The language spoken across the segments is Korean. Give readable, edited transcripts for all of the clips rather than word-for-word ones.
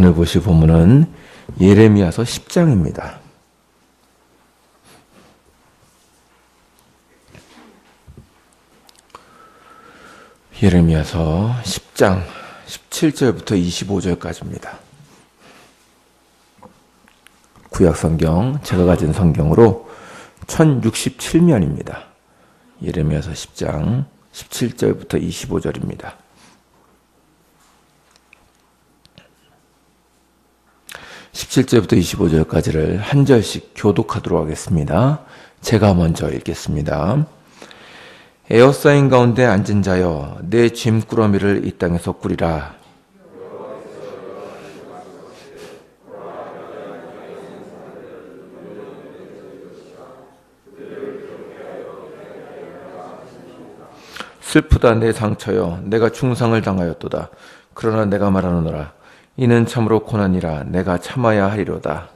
오늘 보실 본문은 예레미야서 10장입니다. 예레미야서 10장 17절부터 25절까지입니다. 구약성경, 제가 가진 성경으로 1067면입니다. 예레미야서 10장 17절부터 25절입니다. 17절부터 25절까지를 한 절씩 교독하도록 하겠습니다. 제가 먼저 읽겠습니다. 에어싸인 가운데 앉은 자여, 내 짐꾸러미를 이 땅에서 꾸리라. 슬프다 내 상처여, 내가 중상을 당하였도다. 그러나 내가 말하노라. 이는 참으로 고난이라. 내가 참아야 하리로다.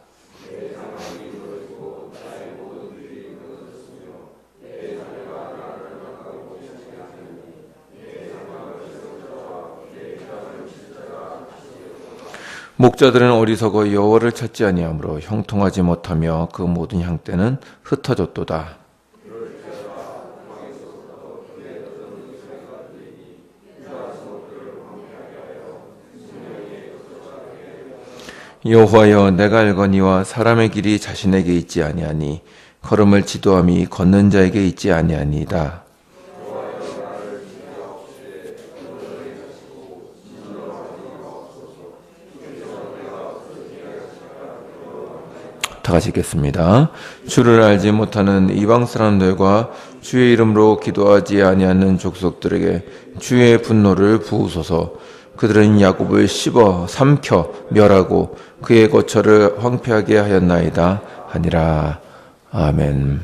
목자들은 어리석어 여호와를 찾지 아니하므로 형통하지 못하며 그 모든 향대는 흩어졌도다. 여호와여, 내가 알거니와 사람의 길이 자신에게 있지 아니하니 걸음을 지도함이 걷는 자에게 있지 아니하니이다. 다 같이 읽겠습니다. 주를 알지 못하는 이방 사람들과 주의 이름으로 기도하지 아니하는 족속들에게 주의 분노를 부으소서. 그들은 야곱을 씹어 삼켜 멸하고 그의 거처를 황폐하게 하였나이다 하니라. 아멘.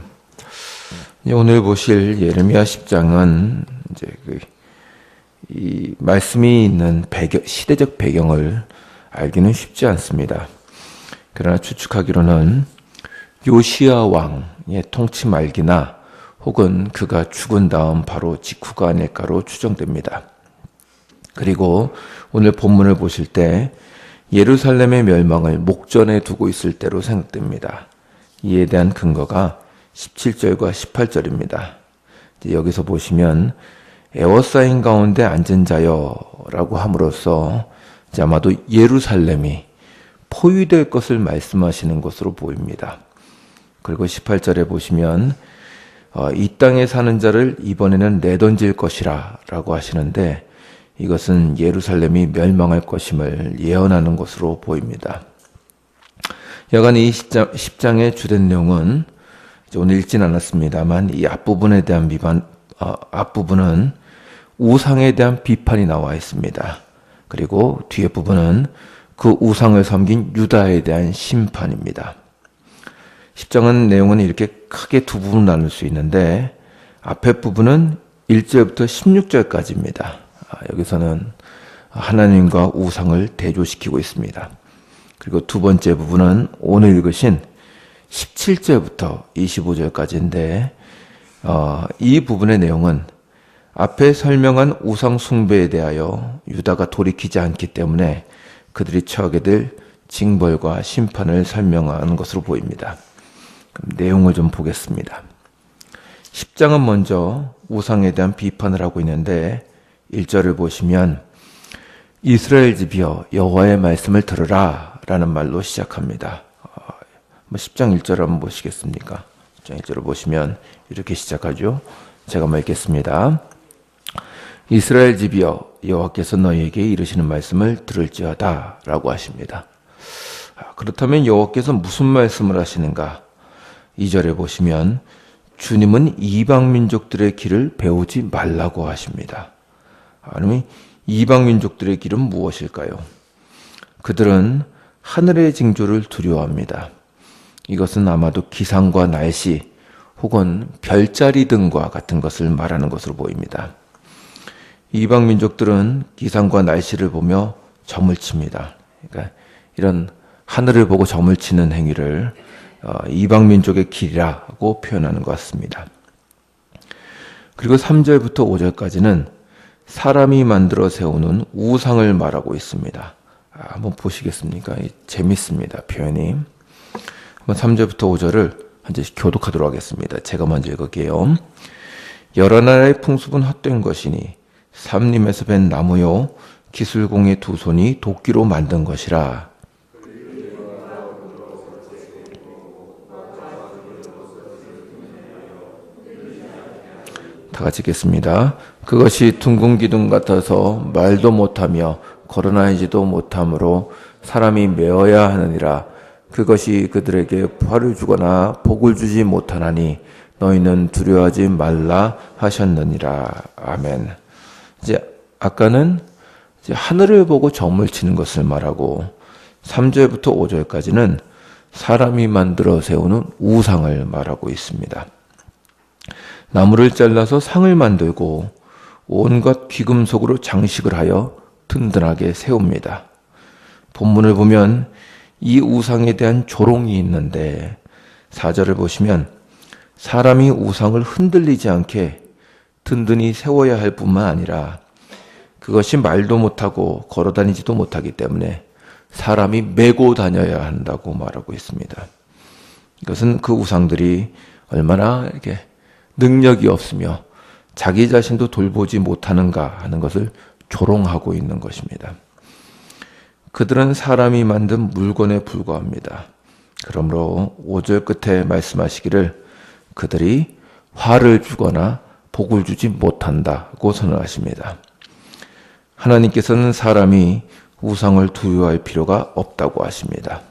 오늘 보실 예레미야 10장은 이제 이 말씀이 있는 시대적 배경을 알기는 쉽지 않습니다. 그러나 추측하기로는 요시야 왕의 통치 말기나 혹은 그가 죽은 다음 바로 직후가 아닐까로 추정됩니다. 그리고 오늘 본문을 보실 때 예루살렘의 멸망을 목전에 두고 있을 때로 생각됩니다. 이에 대한 근거가 17절과 18절입니다. 여기서 보시면 에워싸인 가운데 앉은 자여라고 함으로써 아마도 예루살렘이 포위될 것을 말씀하시는 것으로 보입니다. 그리고 18절에 보시면 이 땅에 사는 자를 이번에는 내던질 것이라 라고 하시는데 이것은 예루살렘이 멸망할 것임을 예언하는 것으로 보입니다. 여간 이 10장의 주된 내용은 오늘 읽진 않았습니다만 이 앞부분에 대한 앞부분은 우상에 대한 비판이 나와 있습니다. 그리고 뒤에 부분은 그 우상을 섬긴 유다에 대한 심판입니다. 10장은 내용은 이렇게 크게 두 부분으로 나눌 수 있는데 앞에 부분은 1절부터 16절까지입니다. 여기서는 하나님과 우상을 대조시키고 있습니다. 그리고 두 번째 부분은 오늘 읽으신 17절부터 25절까지인데 이 부분의 내용은 앞에 설명한 우상 숭배에 대하여 유다가 돌이키지 않기 때문에 그들이 처하게 될 징벌과 심판을 설명하는 것으로 보입니다. 그럼 내용을 좀 보겠습니다. 10장은 먼저 우상에 대한 비판을 하고 있는데 1절을 보시면 이스라엘 집이여 여호와의 말씀을 들으라 라는 말로 시작합니다. 10장 1절 한번 보시겠습니까? 10장 1절을 보시면 이렇게 시작하죠. 제가 한번 읽겠습니다. 이스라엘 집이여 여호와께서 너희에게 이르시는 말씀을 들을지어다 라고 하십니다. 그렇다면 여호와께서 무슨 말씀을 하시는가? 2절에 보시면 주님은 이방 민족들의 길을 배우지 말라고 하십니다. 그러면 이방 민족들의 길은 무엇일까요? 그들은 하늘의 징조를 두려워합니다. 이것은 아마도 기상과 날씨 혹은 별자리 등과 같은 것을 말하는 것으로 보입니다. 이방 민족들은 기상과 날씨를 보며 점을 칩니다. 그러니까 이런 하늘을 보고 점을 치는 행위를 이방 민족의 길이라고 표현하는 것 같습니다. 그리고 3절부터 5절까지는 사람이 만들어 세우는 우상을 말하고 있습니다. 한번 보시겠습니까? 재밌습니다. 표현이. 한번 3절부터 5절을 한 절씩 교독하도록 하겠습니다. 제가 먼저 읽을게요. 여러 나라의 풍습은 헛된 것이니 삼림에서 벤 나무요 기술공의 두 손이 도끼로 만든 것이라. 다 같이 읽겠습니다. 그것이 둥근 기둥 같아서 말도 못하며 걸어다니지도 못하므로 사람이 메어야 하느니라. 그것이 그들에게 부활을 주거나 복을 주지 못하나니 너희는 두려워하지 말라 하셨느니라. 아멘. 이제 아까는 이제 하늘을 보고 점을 치는 것을 말하고 3절부터 5절까지는 사람이 만들어 세우는 우상을 말하고 있습니다. 나무를 잘라서 상을 만들고 온갖 귀금속으로 장식을 하여 든든하게 세웁니다. 본문을 보면 이 우상에 대한 조롱이 있는데 4절을 보시면 사람이 우상을 흔들리지 않게 든든히 세워야 할 뿐만 아니라 그것이 말도 못하고 걸어다니지도 못하기 때문에 사람이 메고 다녀야 한다고 말하고 있습니다. 이것은 그 우상들이 얼마나 이렇게 능력이 없으며 자기 자신도 돌보지 못하는가 하는 것을 조롱하고 있는 것입니다. 그들은 사람이 만든 물건에 불과합니다. 그러므로 5절 끝에 말씀하시기를 그들이 화를 주거나 복을 주지 못한다고 선언하십니다. 하나님께서는 사람이 우상을 두려워할 필요가 없다고 하십니다.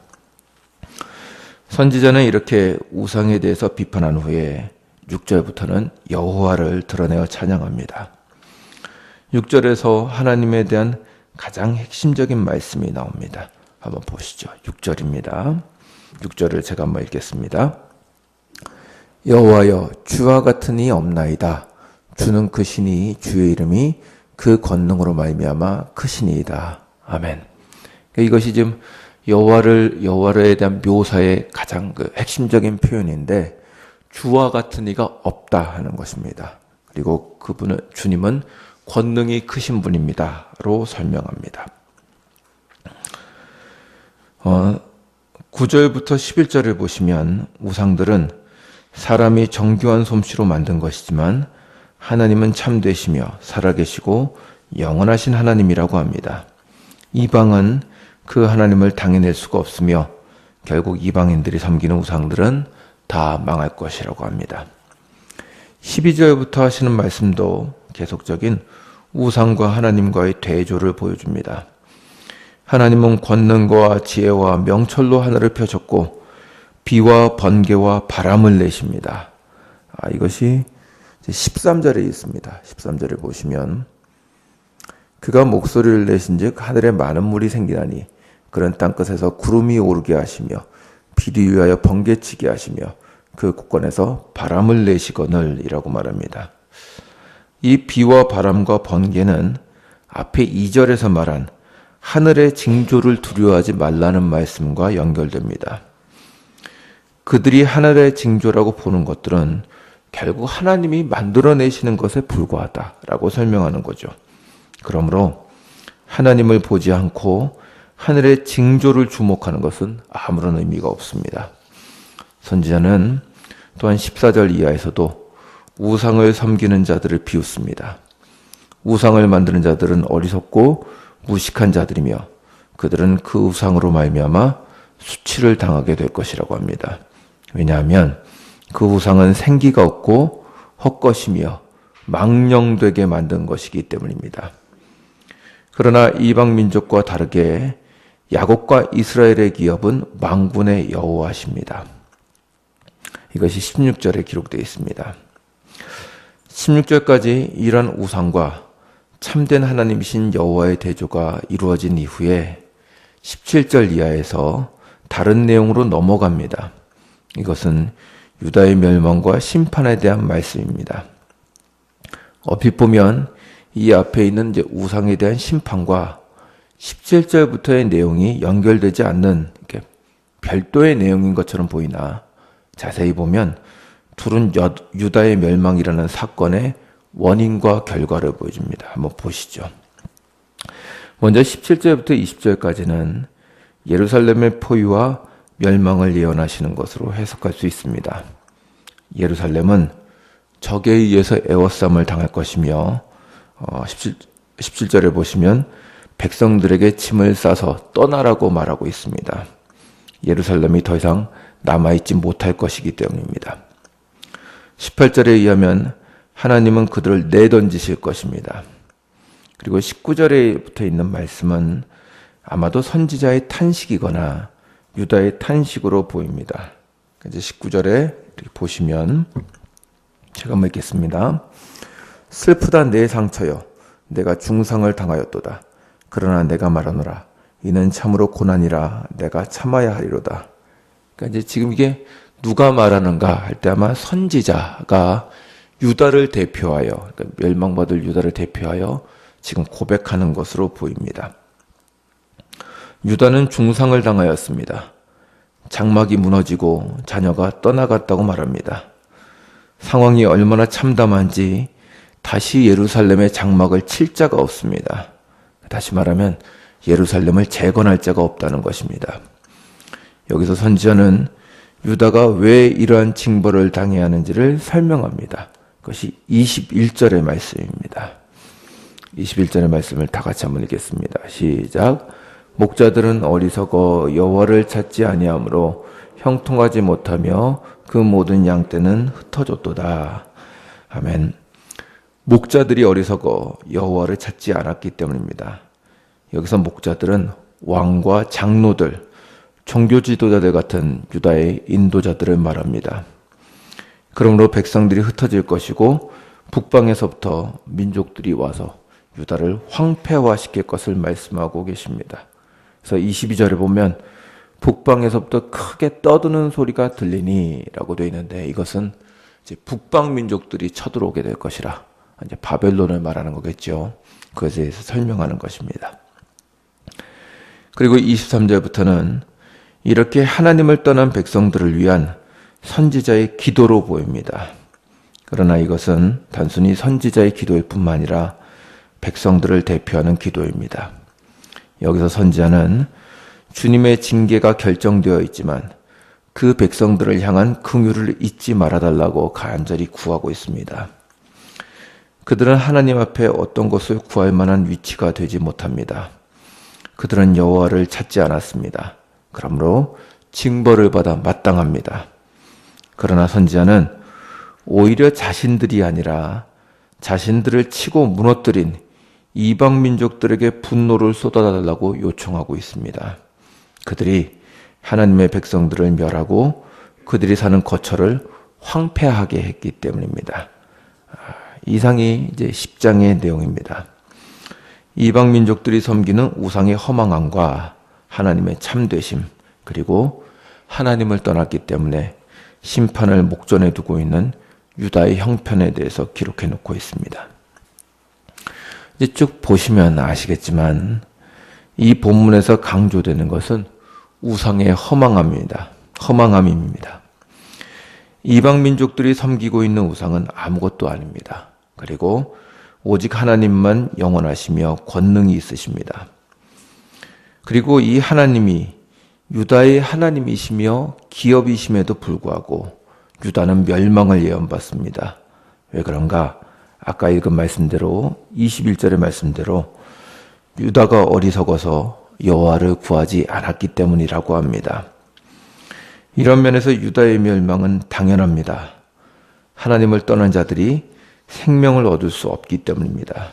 선지자는 이렇게 우상에 대해서 비판한 후에 6절부터는 여호와를 드러내어 찬양합니다. 6절에서 하나님에 대한 가장 핵심적인 말씀이 나옵니다. 한번 보시죠. 6절입니다. 6절을 제가 한번 읽겠습니다. 여호와여 주와 같은 이 없나이다. 주는 크시니 주의 이름이 그 권능으로 말미암아 크시니이다. 아멘. 이것이 지금 여호와에 대한 묘사의 가장 핵심적인 표현인데 주와 같은 이가 없다 하는 것입니다. 그리고 주님은 권능이 크신 분입니다로 설명합니다. 9절부터 11절을 보시면 우상들은 사람이 정교한 솜씨로 만든 것이지만 하나님은 참되시며 살아계시고 영원하신 하나님이라고 합니다. 이방은 그 하나님을 당해낼 수가 없으며 결국 이방인들이 섬기는 우상들은 다 망할 것이라고 합니다. 12절부터 하시는 말씀도 계속적인 우상과 하나님과의 대조를 보여줍니다. 하나님은 권능과 지혜와 명철로 하늘을 펴셨고 비와 번개와 바람을 내십니다. 이것이 13절에 있습니다. 13절을 보시면 그가 목소리를 내신즉 하늘에 많은 물이 생기나니 그런 땅끝에서 구름이 오르게 하시며 비를 위하여 번개치게 하시며 그 곳간에서 바람을 내시거늘 이라고 말합니다. 이 비와 바람과 번개는 앞에 2절에서 말한 하늘의 징조를 두려워하지 말라는 말씀과 연결됩니다. 그들이 하늘의 징조라고 보는 것들은 결국 하나님이 만들어내시는 것에 불과하다라고 설명하는 거죠. 그러므로 하나님을 보지 않고 하늘의 징조를 주목하는 것은 아무런 의미가 없습니다. 선지자는 또한 14절 이하에서도 우상을 섬기는 자들을 비웃습니다. 우상을 만드는 자들은 어리석고 무식한 자들이며 그들은 그 우상으로 말미암아 수치를 당하게 될 것이라고 합니다. 왜냐하면 그 우상은 생기가 없고 헛것이며 망령되게 만든 것이기 때문입니다. 그러나 이방 민족과 다르게 야곱과 이스라엘의 기업은 만군의 여호와십니다. 이것이 16절에 기록되어 있습니다. 16절까지 이러한 우상과 참된 하나님이신 여호와의 대조가 이루어진 이후에 17절 이하에서 다른 내용으로 넘어갑니다. 이것은 유다의 멸망과 심판에 대한 말씀입니다. 얼핏 보면 이 앞에 있는 이제 우상에 대한 심판과 17절부터의 내용이 연결되지 않는 이렇게 별도의 내용인 것처럼 보이나 자세히 보면 둘은 유다의 멸망이라는 사건의 원인과 결과를 보여줍니다. 한번 보시죠. 먼저 17절부터 20절까지는 예루살렘의 포위와 멸망을 예언하시는 것으로 해석할 수 있습니다. 예루살렘은 적에 의해서 애워싸움을 당할 것이며 17절에 보시면 백성들에게 짐을 싸서 떠나라고 말하고 있습니다. 예루살렘이 더 이상 남아있지 못할 것이기 때문입니다. 18절에 의하면 하나님은 그들을 내던지실 것입니다. 그리고 19절에 붙어 있는 말씀은 아마도 선지자의 탄식이거나 유다의 탄식으로 보입니다. 이제 19절에 이렇게 보시면 제가 한번 읽겠습니다. 슬프다 내 상처여 내가 중상을 당하였도다. 그러나 내가 말하노라 이는 참으로 고난이라 내가 참아야 하리로다. 그러니까 이제 지금 이게 누가 말하는가 할 때 아마 선지자가 유다를 대표하여 그러니까 멸망받을 유다를 대표하여 지금 고백하는 것으로 보입니다. 유다는 중상을 당하였습니다. 장막이 무너지고 자녀가 떠나갔다고 말합니다. 상황이 얼마나 참담한지 다시 예루살렘의 장막을 칠 자가 없습니다. 다시 말하면 예루살렘을 재건할 자가 없다는 것입니다. 여기서 선지자는 유다가 왜 이러한 징벌을 당해야 하는지를 설명합니다. 그것이 21절의 말씀입니다. 21절의 말씀을 다 같이 한번 읽겠습니다. 시작. 목자들은 어리석어 여호와를 찾지 아니하므로 형통하지 못하며 그 모든 양떼는 흩어졌도다. 아멘. 목자들이 어리석어 여호와를 찾지 않았기 때문입니다. 여기서 목자들은 왕과 장로들, 종교 지도자들 같은 유다의 인도자들을 말합니다. 그러므로 백성들이 흩어질 것이고 북방에서부터 민족들이 와서 유다를 황폐화시킬 것을 말씀하고 계십니다. 그래서 22절에 보면 북방에서부터 크게 떠드는 소리가 들리니 라고 되어 있는데 이것은 이제 북방 민족들이 쳐들어오게 될 것이라 이제 바벨론을 말하는 거겠죠. 그것에 대해서 설명하는 것입니다. 그리고 23절부터는 이렇게 하나님을 떠난 백성들을 위한 선지자의 기도로 보입니다. 그러나 이것은 단순히 선지자의 기도일 뿐만 아니라 백성들을 대표하는 기도입니다. 여기서 선지자는 주님의 징계가 결정되어 있지만 그 백성들을 향한 긍휼을 잊지 말아달라고 간절히 구하고 있습니다. 그들은 하나님 앞에 어떤 것을 구할 만한 위치가 되지 못합니다. 그들은 여호와를 찾지 않았습니다. 그러므로 징벌을 받아 마땅합니다. 그러나 선지자는 오히려 자신들이 아니라 자신들을 치고 무너뜨린 이방 민족들에게 분노를 쏟아달라고 요청하고 있습니다. 그들이 하나님의 백성들을 멸하고 그들이 사는 거처를 황폐하게 했기 때문입니다. 이상이 이제 10장의 내용입니다. 이방 민족들이 섬기는 우상의 허망함과 하나님의 참되심, 그리고 하나님을 떠났기 때문에 심판을 목전에 두고 있는 유다의 형편에 대해서 기록해 놓고 있습니다. 이제 쭉 보시면 아시겠지만 이 본문에서 강조되는 것은 우상의 허망함입니다. 이방 민족들이 섬기고 있는 우상은 아무것도 아닙니다. 그리고 오직 하나님만 영원하시며 권능이 있으십니다. 그리고 이 하나님이 유다의 하나님이시며 기업이심에도 불구하고 유다는 멸망을 예언받습니다. 왜 그런가? 아까 읽은 말씀대로 21절의 말씀대로 유다가 어리석어서 여호와를 구하지 않았기 때문이라고 합니다. 이런 면에서 유다의 멸망은 당연합니다. 하나님을 떠난 자들이 생명을 얻을 수 없기 때문입니다.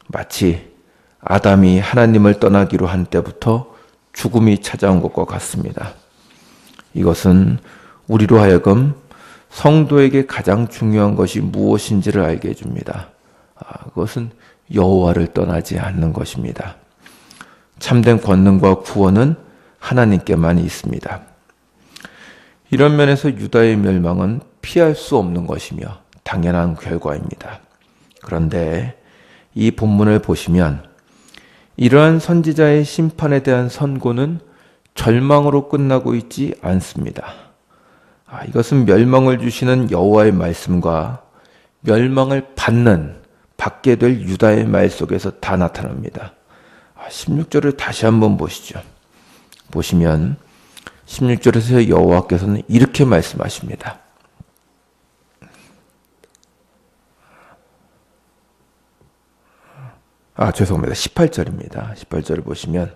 마치 아담이 하나님을 떠나기로 한 때부터 죽음이 찾아온 것과 같습니다. 이것은 우리로 하여금 성도에게 가장 중요한 것이 무엇인지를 알게 해줍니다. 그것은 여호와를 떠나지 않는 것입니다. 참된 권능과 구원은 하나님께만 있습니다. 이런 면에서 유다의 멸망은 피할 수 없는 것이며 당연한 결과입니다. 그런데 이 본문을 보시면 이러한 선지자의 심판에 대한 선고는 절망으로 끝나고 있지 않습니다. 이것은 멸망을 주시는 여호와의 말씀과 멸망을 받게 될 유다의 말 속에서 다 나타납니다. 16절을 다시 한번 보시죠. 보시면 16절에서 여호와께서는 이렇게 말씀하십니다. 죄송합니다. 18절입니다. 18절을 보시면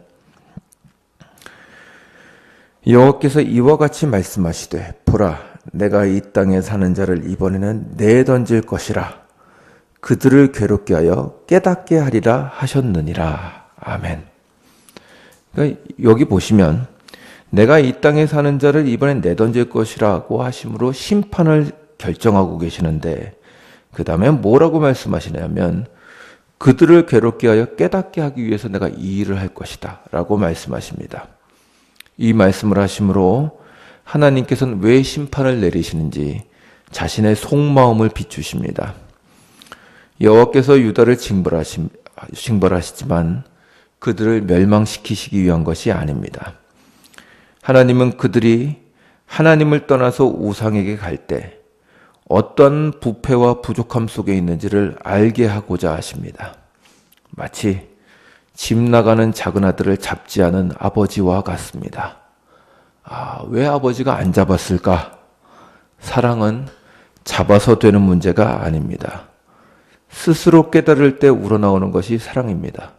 여호와께서 이와 같이 말씀하시되 보라 내가 이 땅에 사는 자를 이번에는 내던질 것이라 그들을 괴롭게 하여 깨닫게 하리라 하셨느니라. 아멘. 그러니까 여기 보시면 내가 이 땅에 사는 자를 이번엔 내던질 것이라고 하심으로 심판을 결정하고 계시는데 그 다음에 뭐라고 말씀하시냐면 그들을 괴롭게 하여 깨닫게 하기 위해서 내가 이 일을 할 것이다 라고 말씀하십니다. 이 말씀을 하심으로 하나님께서는 왜 심판을 내리시는지 자신의 속마음을 비추십니다. 여호와께서 유다를 징벌하시지만 그들을 멸망시키시기 위한 것이 아닙니다. 하나님은 그들이 하나님을 떠나서 우상에게 갈 때 어떤 부패와 부족함 속에 있는지를 알게 하고자 하십니다. 마치 집 나가는 작은 아들을 잡지 않은 아버지와 같습니다. 왜 아버지가 안 잡았을까? 사랑은 잡아서 되는 문제가 아닙니다. 스스로 깨달을 때 우러나오는 것이 사랑입니다.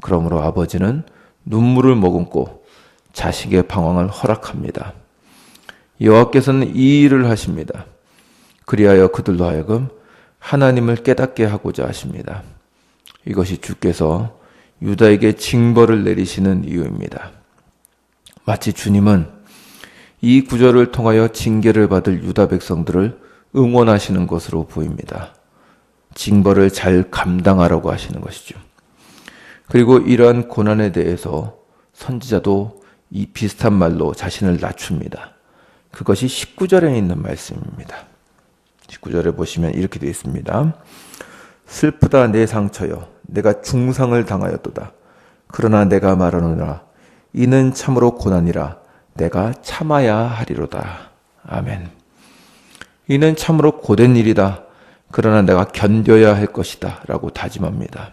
그러므로 아버지는 눈물을 머금고 자식의 방황을 허락합니다. 여호와께서는 이 일을 하십니다. 그리하여 그들로 하여금 하나님을 깨닫게 하고자 하십니다. 이것이 주께서 유다에게 징벌을 내리시는 이유입니다. 마치 주님은 이 구절을 통하여 징계를 받을 유다 백성들을 응원하시는 것으로 보입니다. 징벌을 잘 감당하라고 하시는 것이죠. 그리고 이러한 고난에 대해서 선지자도 이 비슷한 말로 자신을 낮춥니다. 그것이 19절에 있는 말씀입니다. 19절에 보시면 이렇게 되어 있습니다. 슬프다 내 상처여 내가 중상을 당하였도다. 그러나 내가 말하노라 이는 참으로 고난이라 내가 참아야 하리로다. 아멘. 이는 참으로 고된 일이다. 그러나 내가 견뎌야 할 것이다 라고 다짐합니다.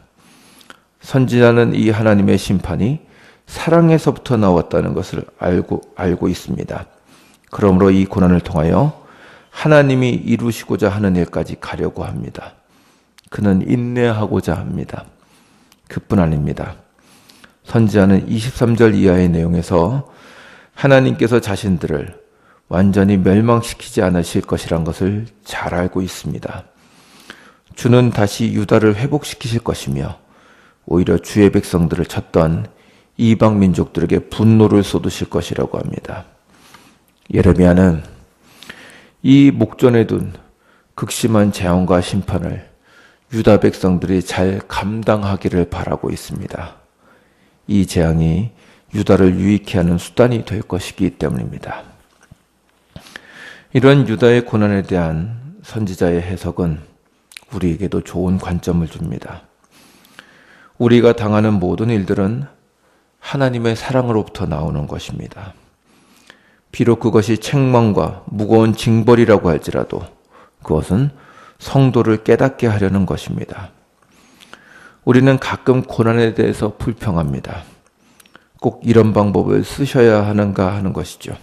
선지자는 이 하나님의 심판이 사랑에서부터 나왔다는 것을 알고 있습니다. 그러므로 이 고난을 통하여 하나님이 이루시고자 하는 일까지 가려고 합니다. 그는 인내하고자 합니다. 그뿐 아닙니다. 선지자는 23절 이하의 내용에서 하나님께서 자신들을 완전히 멸망시키지 않으실 것이란 것을 잘 알고 있습니다. 주는 다시 유다를 회복시키실 것이며 오히려 주의 백성들을 쳤던 이방 민족들에게 분노를 쏟으실 것이라고 합니다. 예레미야는 이 목전에 둔 극심한 재앙과 심판을 유다 백성들이 잘 감당하기를 바라고 있습니다. 이 재앙이 유다를 유익케 하는 수단이 될 것이기 때문입니다. 이런 유다의 고난에 대한 선지자의 해석은 우리에게도 좋은 관점을 줍니다. 우리가 당하는 모든 일들은 하나님의 사랑으로부터 나오는 것입니다. 비록 그것이 책망과 무거운 징벌이라고 할지라도 그것은 성도를 깨닫게 하려는 것입니다. 우리는 가끔 고난에 대해서 불평합니다. 꼭 이런 방법을 쓰셔야 하는가 하는 것이죠.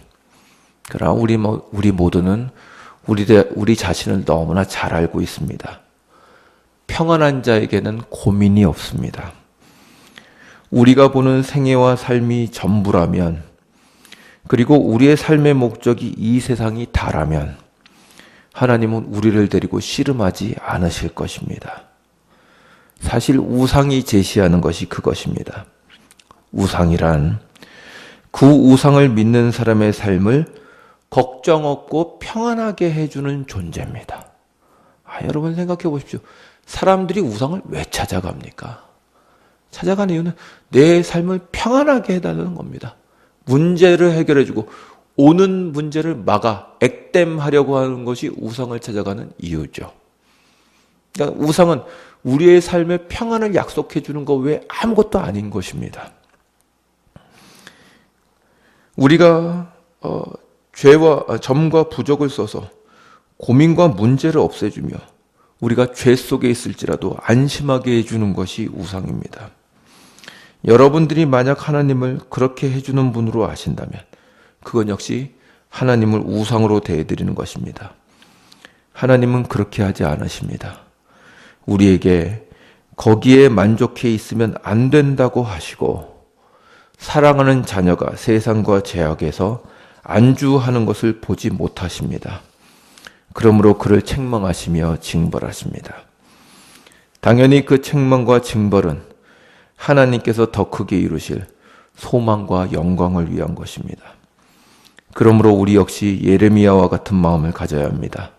그러나 우리 모두는 우리 자신을 너무나 잘 알고 있습니다. 평안한 자에게는 고민이 없습니다. 우리가 보는 생애와 삶이 전부라면, 그리고 우리의 삶의 목적이 이 세상이 다라면 하나님은 우리를 데리고 씨름하지 않으실 것입니다. 사실 우상이 제시하는 것이 그것입니다. 우상이란 그 우상을 믿는 사람의 삶을 걱정 없고 평안하게 해주는 존재입니다. 여러분 생각해 보십시오. 사람들이 우상을 왜 찾아갑니까? 찾아가는 이유는 내 삶을 평안하게 해달라는 겁니다. 문제를 해결해주고 오는 문제를 막아 액땜하려고 하는 것이 우상을 찾아가는 이유죠. 그러니까 우상은 우리의 삶의 평안을 약속해 주는 것 외에 아무것도 아닌 것입니다. 우리가 죄와 점과 부족을 써서 고민과 문제를 없애주며 우리가 죄 속에 있을지라도 안심하게 해주는 것이 우상입니다. 여러분들이 만약 하나님을 그렇게 해주는 분으로 아신다면 그건 역시 하나님을 우상으로 대해드리는 것입니다. 하나님은 그렇게 하지 않으십니다. 우리에게 거기에 만족해 있으면 안 된다고 하시고 사랑하는 자녀가 세상과 죄악에서 안주하는 것을 보지 못하십니다. 그러므로 그를 책망하시며 징벌하십니다. 당연히 그 책망과 징벌은 하나님께서 더 크게 이루실 소망과 영광을 위한 것입니다. 그러므로 우리 역시 예레미야와 같은 마음을 가져야 합니다.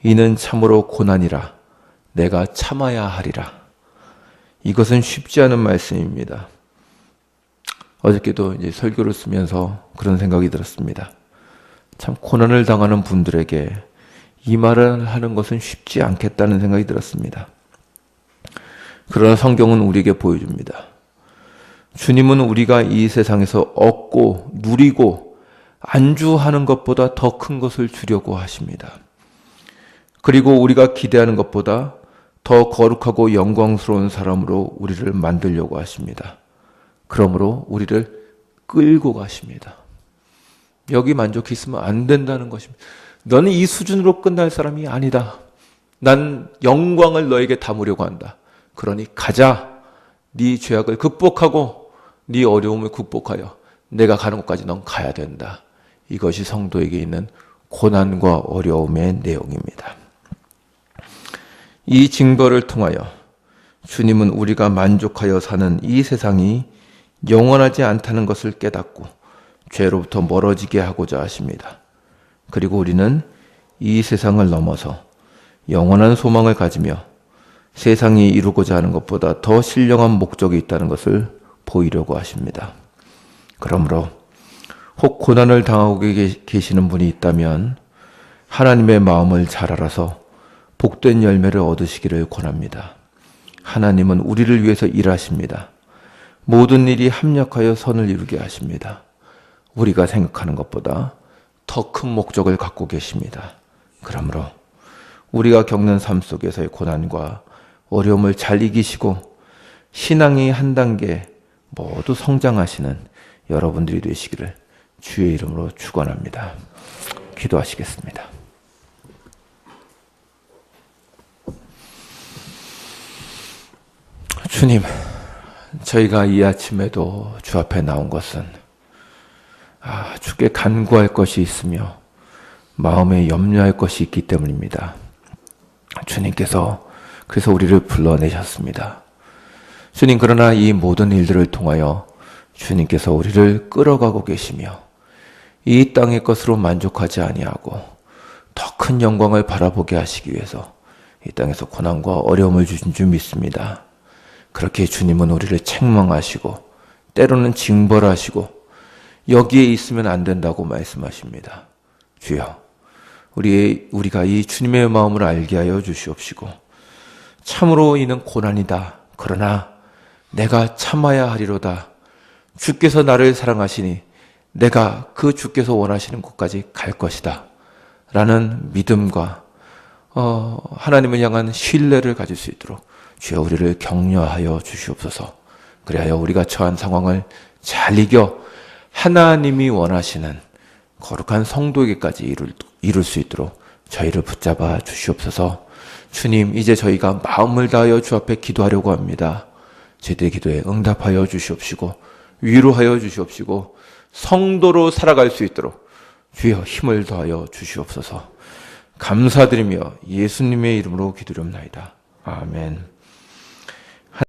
이는 참으로 고난이라 내가 참아야 하리라. 이것은 쉽지 않은 말씀입니다. 어저께도 이제 설교를 쓰면서 그런 생각이 들었습니다. 참 고난을 당하는 분들에게 이 말을 하는 것은 쉽지 않겠다는 생각이 들었습니다. 그러나 성경은 우리에게 보여줍니다. 주님은 우리가 이 세상에서 얻고 누리고 안주하는 것보다 더 큰 것을 주려고 하십니다. 그리고 우리가 기대하는 것보다 더 거룩하고 영광스러운 사람으로 우리를 만들려고 하십니다. 그러므로 우리를 끌고 가십니다. 여기 만족해 있으면 안 된다는 것입니다. 너는 이 수준으로 끝날 사람이 아니다. 난 영광을 너에게 담으려고 한다. 그러니 가자. 네 죄악을 극복하고 네 어려움을 극복하여 내가 가는 곳까지 넌 가야 된다. 이것이 성도에게 있는 고난과 어려움의 내용입니다. 이 징벌을 통하여 주님은 우리가 만족하여 사는 이 세상이 영원하지 않다는 것을 깨닫고 죄로부터 멀어지게 하고자 하십니다. 그리고 우리는 이 세상을 넘어서 영원한 소망을 가지며 세상이 이루고자 하는 것보다 더 신령한 목적이 있다는 것을 보이려고 하십니다. 그러므로 혹 고난을 당하고 계시는 분이 있다면 하나님의 마음을 잘 알아서 복된 열매를 얻으시기를 권합니다. 하나님은 우리를 위해서 일하십니다. 모든 일이 합력하여 선을 이루게 하십니다. 우리가 생각하는 것보다 더 큰 목적을 갖고 계십니다. 그러므로 우리가 겪는 삶 속에서의 고난과 어려움을 잘 이기시고 신앙이 한 단계 모두 성장하시는 여러분들이 되시기를 주의 이름으로 축원합니다. 기도하시겠습니다. 주님, 저희가 이 아침에도 주 앞에 나온 것은 주께 간구할 것이 있으며 마음에 염려할 것이 있기 때문입니다. 주님께서 그래서 우리를 불러내셨습니다. 주님, 그러나 이 모든 일들을 통하여 주님께서 우리를 끌어가고 계시며 이 땅의 것으로 만족하지 아니하고 더 큰 영광을 바라보게 하시기 위해서 이 땅에서 고난과 어려움을 주신 줄 믿습니다. 그렇게 주님은 우리를 책망하시고 때로는 징벌하시고 여기에 있으면 안 된다고 말씀하십니다. 주여, 우리가 이 주님의 마음을 알게 하여 주시옵시고 참으로 이는 고난이다. 그러나 내가 참아야 하리로다. 주께서 나를 사랑하시니 내가 그 주께서 원하시는 곳까지 갈 것이다. 라는 믿음과 하나님을 향한 신뢰를 가질 수 있도록 주여 우리를 격려하여 주시옵소서. 그리하여 우리가 처한 상황을 잘 이겨 하나님이 원하시는 거룩한 성도에게까지 이룰 수 있도록 저희를 붙잡아 주시옵소서. 주님, 이제 저희가 마음을 다하여 주 앞에 기도하려고 합니다. 저희들의 기도에 응답하여 주시옵시고 위로하여 주시옵시고 성도로 살아갈 수 있도록 주여 힘을 더하여 주시옵소서. 감사드리며 예수님의 이름으로 기도드립니다. 아멘.